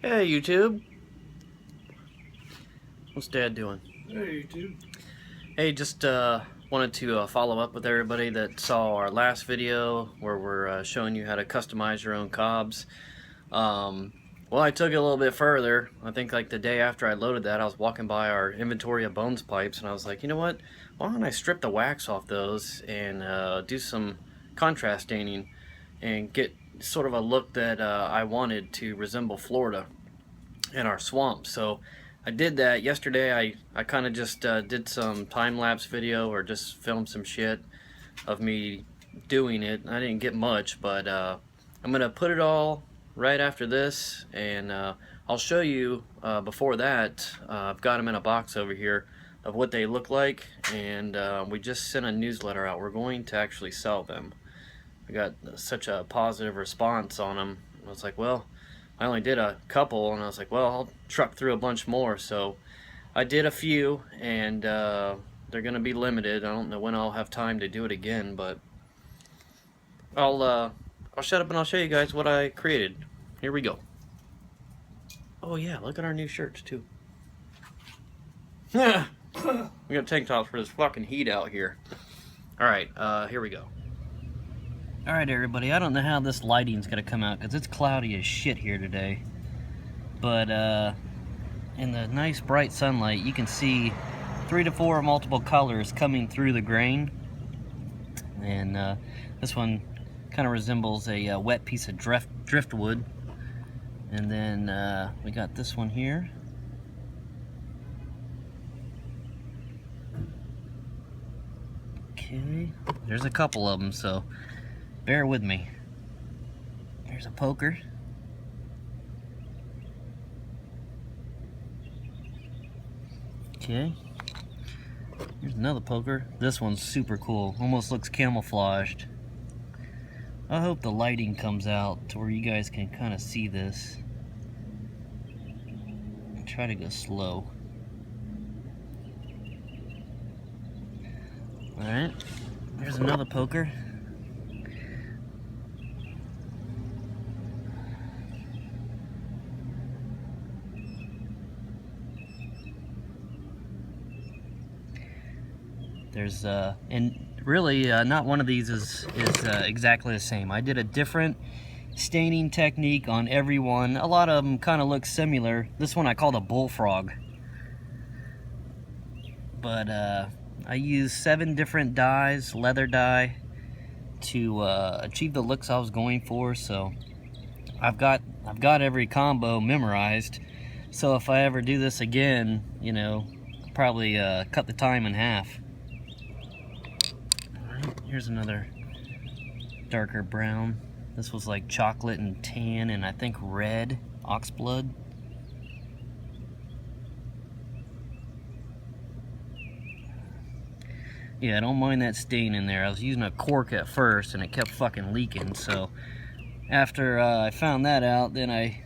Hey YouTube, what's Dad doing? Hey, YouTube. Hey, just wanted to follow up with everybody that saw our last video where we're showing you how to customize your own cobs. Well, I took it a little bit further. I think like the day after I loaded that, I was walking by our inventory of bones pipes, and I was like, you know what? Why don't I strip the wax off those and do some contrast staining and get sort of a look that I wanted to resemble Florida in our swamp. So I did that yesterday. I kind of just did some time-lapse video or just filmed some shit of me doing it. I didn't get much, but I'm gonna put it all right after this, and I'll show you before that. I've got them in a box over here of what they look like, and we just sent a newsletter out. We're going to actually sell them. I got such a positive response on them. I was like, well, I only did a couple, and I was like, well, I'll truck through a bunch more. So I did a few, and they're gonna be limited. I don't know when I'll have time to do it again, but I'll shut up and I'll show you guys what I created. Here we go. Oh yeah, look at our new shirts too. We got tank tops for this fucking heat out here. All right, here we go. All right, everybody. I don't know how this lighting's gonna come out because it's cloudy as shit here today. But in the nice bright sunlight, you can see 3 to 4 multiple colors coming through the grain. And this one kind of resembles a wet piece of driftwood. And then we got this one here. Okay, there's a couple of them, so bear with me. There's a poker. Okay. Here's another poker. This one's super cool. Almost looks camouflaged. I hope the lighting comes out to where you guys can kind of see this. Try to go slow. Alright. There's another poker. There's and really not one of these is exactly the same. I did a different staining technique on every one. A lot of them kind of look similar. This one I called a bullfrog, but I used 7 different dyes, leather dye, to achieve the looks I was going for. So I've got every combo memorized. So if I ever do this again, you know, probably cut the time in half. Here's another darker brown. This was like chocolate and tan and I think red, oxblood. Yeah, I don't mind that stain in there. I was using a cork at first and it kept fucking leaking. So after I found that out, then I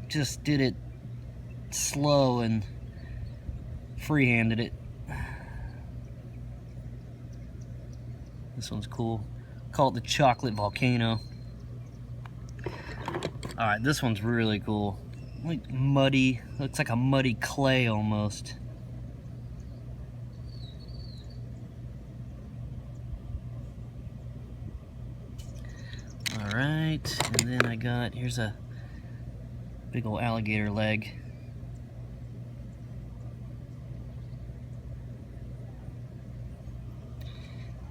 just did it slow and freehanded it. This one's cool. Call it the Chocolate Volcano. Alright, this one's really cool. Like muddy, looks like a muddy clay almost. Alright, and then I got, here's a big old alligator leg.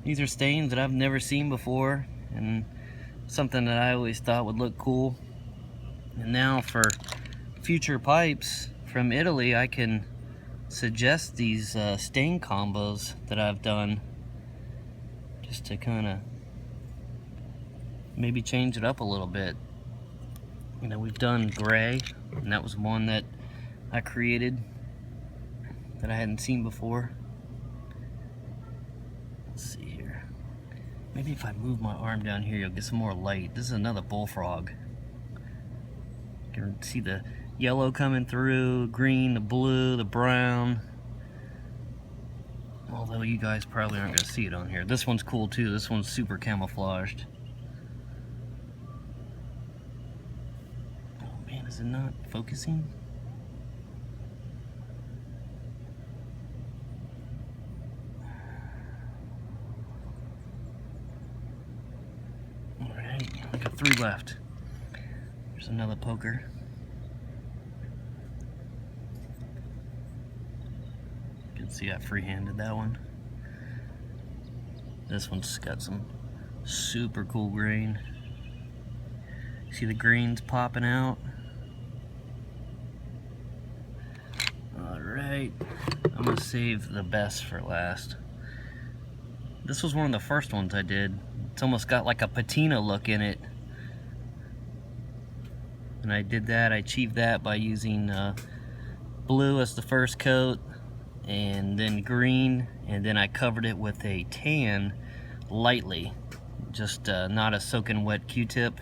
These are stains that I've never seen before, and something that I always thought would look cool. And now for future pipes from Italy, I can suggest these stain combos that I've done, just to kind of maybe change it up a little bit. You know, we've done gray, and that was one that I created that I hadn't seen before. Let's see here. Maybe if I move my arm down here, you'll get some more light. This is another bullfrog. You can see the yellow coming through, green, the blue, the brown. Although you guys probably aren't going to see it on here. This one's cool too. This one's super camouflaged. Oh man, is Is it not focusing? Alright, I got 3 left. There's another poker. You can see I free-handed that one. This one's got some super cool grain. See the grains popping out? Alright, I'm gonna save the best for last. This was one of the first ones I did. It's almost got like a patina look in it. And I did that, I achieved that by using blue as the first coat, and then green, and then I covered it with a tan lightly. Just not a soaking wet Q-tip.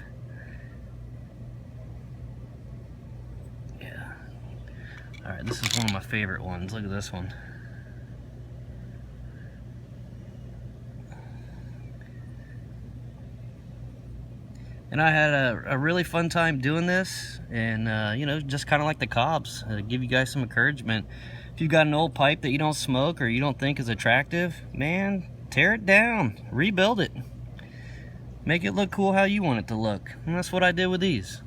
Yeah. Alright, this is one of my favorite ones. Look at this one. And I had a really fun time doing this, and you know, just kind of like the cobs, give you guys some encouragement. If you've got an old pipe that you don't smoke or you don't think is attractive, man, tear it down, rebuild it, make it look cool how you want it to look. And that's what I did with these.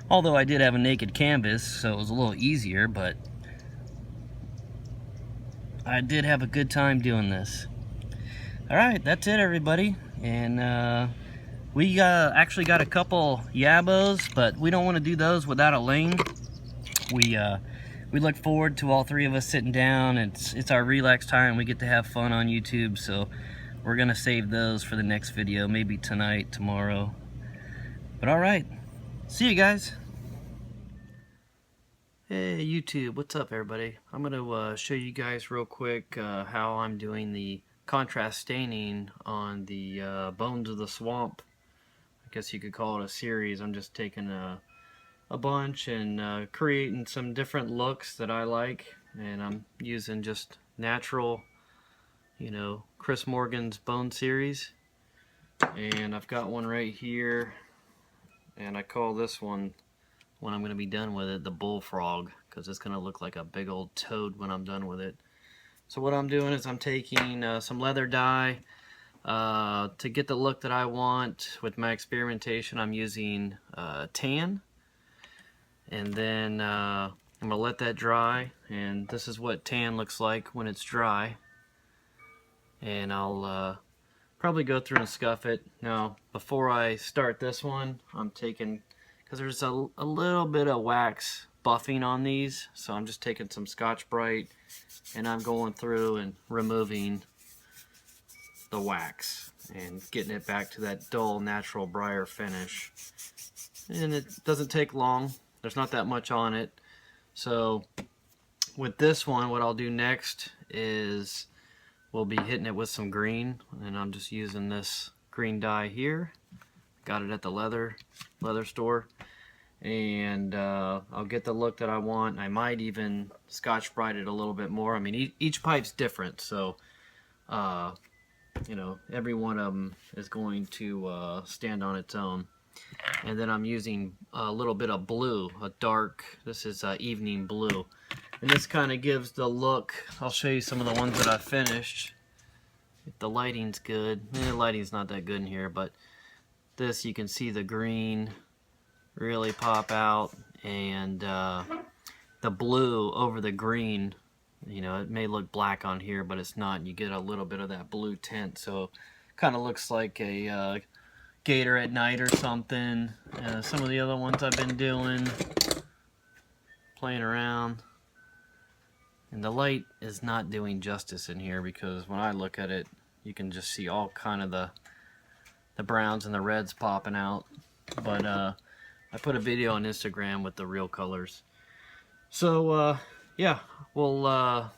Although I did have a naked canvas, so it was a little easier, but I did have a good time doing this. Alright, that's it, everybody. And we actually got a couple yabos, but we don't want to do those without a lane. We look forward to all 3 of us sitting down. It's our relax time. We get to have fun on YouTube, so we're gonna save those for the next video, maybe tonight, tomorrow. But alright, see you guys. Hey YouTube, what's up everybody? I'm gonna show you guys real quick how I'm doing the contrast staining on the Bones of the Swamp. I guess you could call it a series. I'm just taking a bunch and creating some different looks that I like, and I'm using just natural, you know, Chris Morgan's Bone series. And I've got one right here, and I call this one, when I'm going to be done with it, the bullfrog, because it's going to look like a big old toad when I'm done with it. So what I'm doing is I'm taking some leather dye. To get the look that I want with my experimentation, I'm using tan, and then I'm going to let that dry, and this is what tan looks like when it's dry. And I'll probably go through and scuff it. Now before I start this one, I'm taking, because there's a little bit of wax buffing on these, so I'm just taking some Scotch-Brite and I'm going through and removing the wax and getting it back to that dull natural briar finish. And it doesn't take long, there's not that much on it. So with this one, what I'll do next is we'll be hitting it with some green, and I'm just using this green dye here. Got it at the leather store, and I'll get the look that I want. I might even Scotch-Brite it a little bit more. I mean, each pipe's different, so you know, every one of them is going to stand on its own. And then I'm using a little bit of blue, a dark, this is evening blue. And this kind of gives the look. I'll show you some of the ones that I finished. If the lighting's good. The lighting's not that good in here, but this, you can see the green really pop out, and the blue over the green. You know, it may look black on here, but it's not. You get a little bit of that blue tint, so kind of looks like a gator at night or something. Some of the other ones I've been doing, playing around. And the light is not doing justice in here, because when I look at it, you can just see all kind of the browns and the reds popping out. But I put a video on Instagram with the real colors. So yeah, well, I'm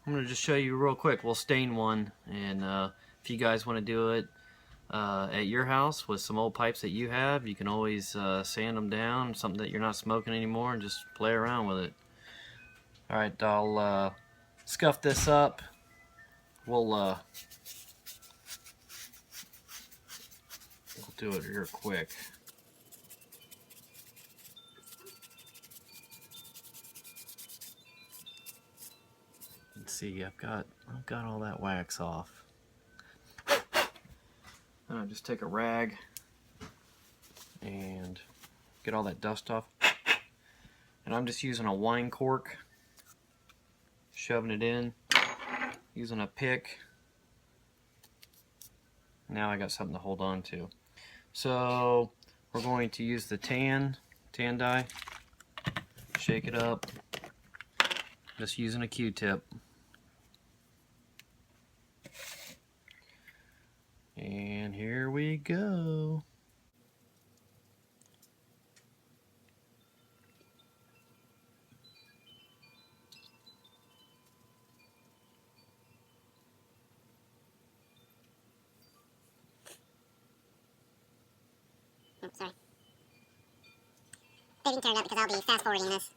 going to just show you real quick. We'll stain one, and if you guys want to do it at your house with some old pipes that you have, you can always sand them down, something that you're not smoking anymore, and just play around with it. Alright, I'll scuff this up. We'll do it real quick. see, I've got all that wax off. I'll just take a rag and get all that dust off. And I'm just using a wine cork, shoving it in, using a pick. Now I got something to hold on to. So we're going to use the tan dye, shake it up, just using a Q-tip. And here we go. Oops, sorry. They didn't turn it up because I'll be fast forwarding this.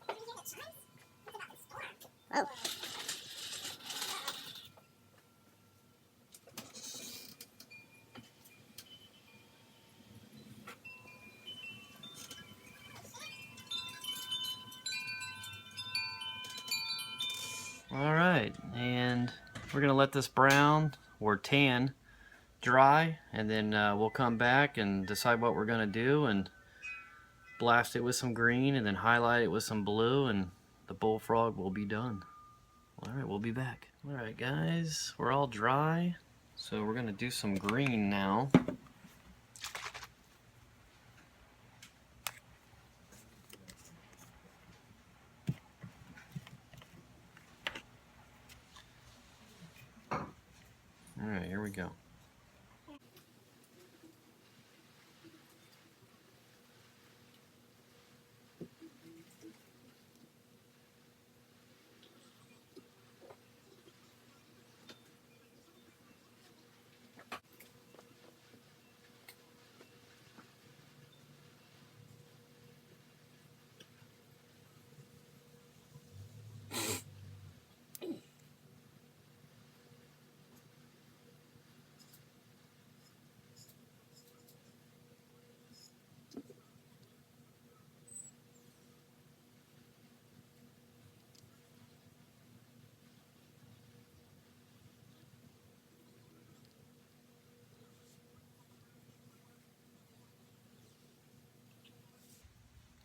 Whoa. Alright, and we're gonna let this brown or tan dry, and then we'll come back and decide what we're gonna do, and blast it with some green and then highlight it with some blue, and the bullfrog will be done. Alright, we'll be back. Alright guys, we're all dry, so we're gonna do some green now. Alright, here we go.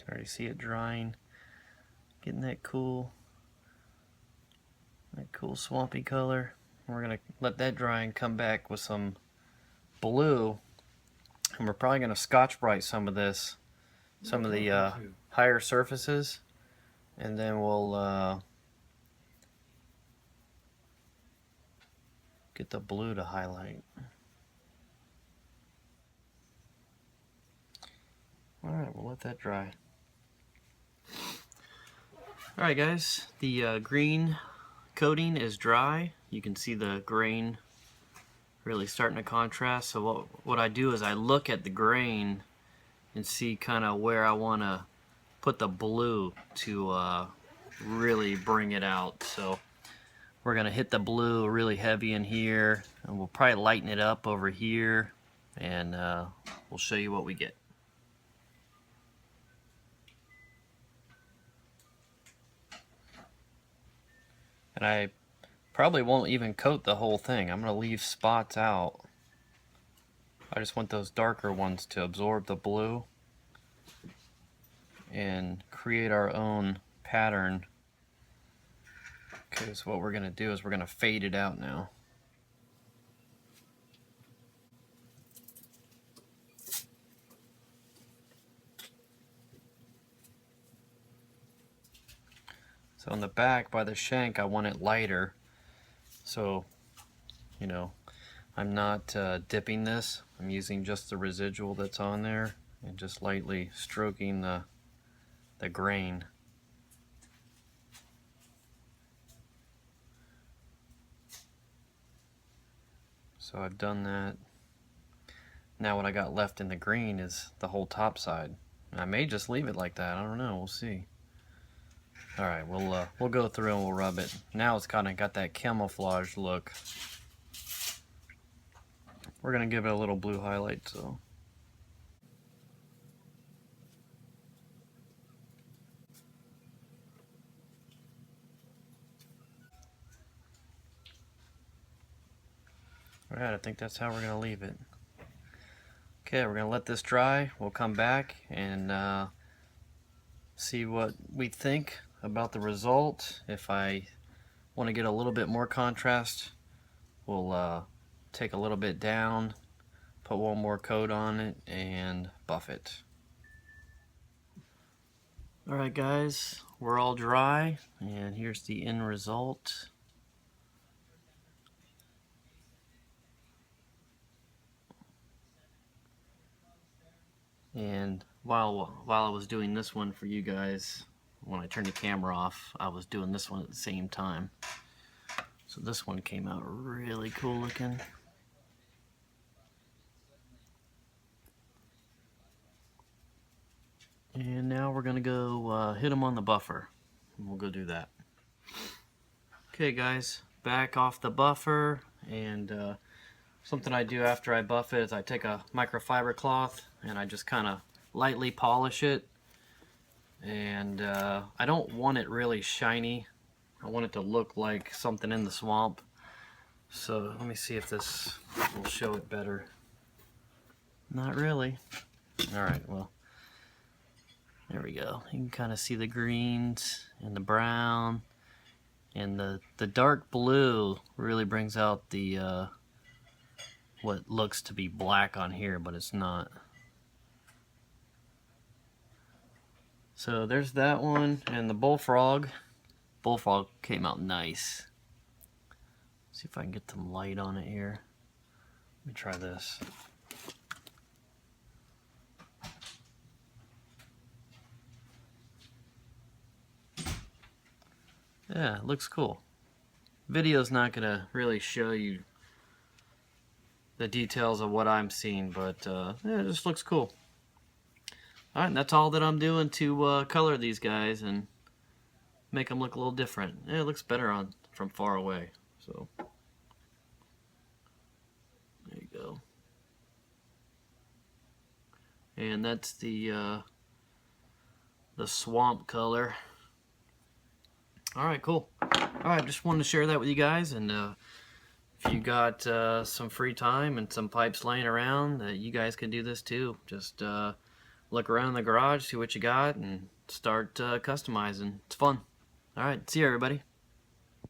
Already see it drying, getting that cool swampy color. We're gonna let that dry and come back with some blue, and we're probably gonna Scotch-Brite some of this, some of the higher surfaces, and then we'll get the blue to highlight. Alright, we'll let that dry. Alright guys, the green coating is dry. You can see the grain really starting to contrast. So what I do is I look at the grain and see kind of where I want to put the blue to really bring it out. So we're going to hit the blue really heavy in here, and we'll probably lighten it up over here, and we'll show you what we get. And I probably won't even coat the whole thing. I'm going to leave spots out. I just want those darker ones to absorb the blue and create our own pattern. Okay, so what we're going to do is we're going to fade it out now. So on the back by the shank, I want it lighter. So, you know, I'm not dipping this. I'm using just the residual that's on there and just lightly stroking the grain. So I've done that. Now what I got left in the green is the whole top side. I may just leave it like that. I don't know. We'll see. All right, we'll go through and we'll rub it. Now it's kind of got that camouflage look. We're gonna give it a little blue highlight. So. Alright, I think that's how we're going to leave it. Okay, we're going to let this dry. We'll come back and see what we think about the result. If I want to get a little bit more contrast, we'll take a little bit down, put one more coat on it, and buff it. Alright guys, we're all dry, and here's the end result. And while I was doing this one for you guys, when I turned the camera off, I was doing this one at the same time. So this one came out really cool looking. And now we're gonna go hit them on the buffer. And we'll go do that. Okay guys, back off the buffer, and something I do after I buff it is I take a microfiber cloth and I just kind of lightly polish it. And I don't want it really shiny. I want it to look like something in the swamp. So let me see if this will show it better. Not really. Alright, well, there we go. You can kind of see the greens and the brown, and the dark blue really brings out the what looks to be black on here, but it's not. So there's that one, and the bullfrog. Bullfrog came out nice. See if I can get some light on it here. Let me try this. Yeah, it looks cool. Video's not gonna really show you the details of what I'm seeing, but yeah, it just looks cool. Alright, that's all that I'm doing to color these guys and make them look a little different. Yeah, it looks better on from far away. So there you go. And that's the swamp color. Alright, cool. Alright, just wanted to share that with you guys, and if you got some free time and some pipes laying around, you guys can do this too. Just look around in the garage, see what you got, and start customizing. It's fun. Alright, see you everybody.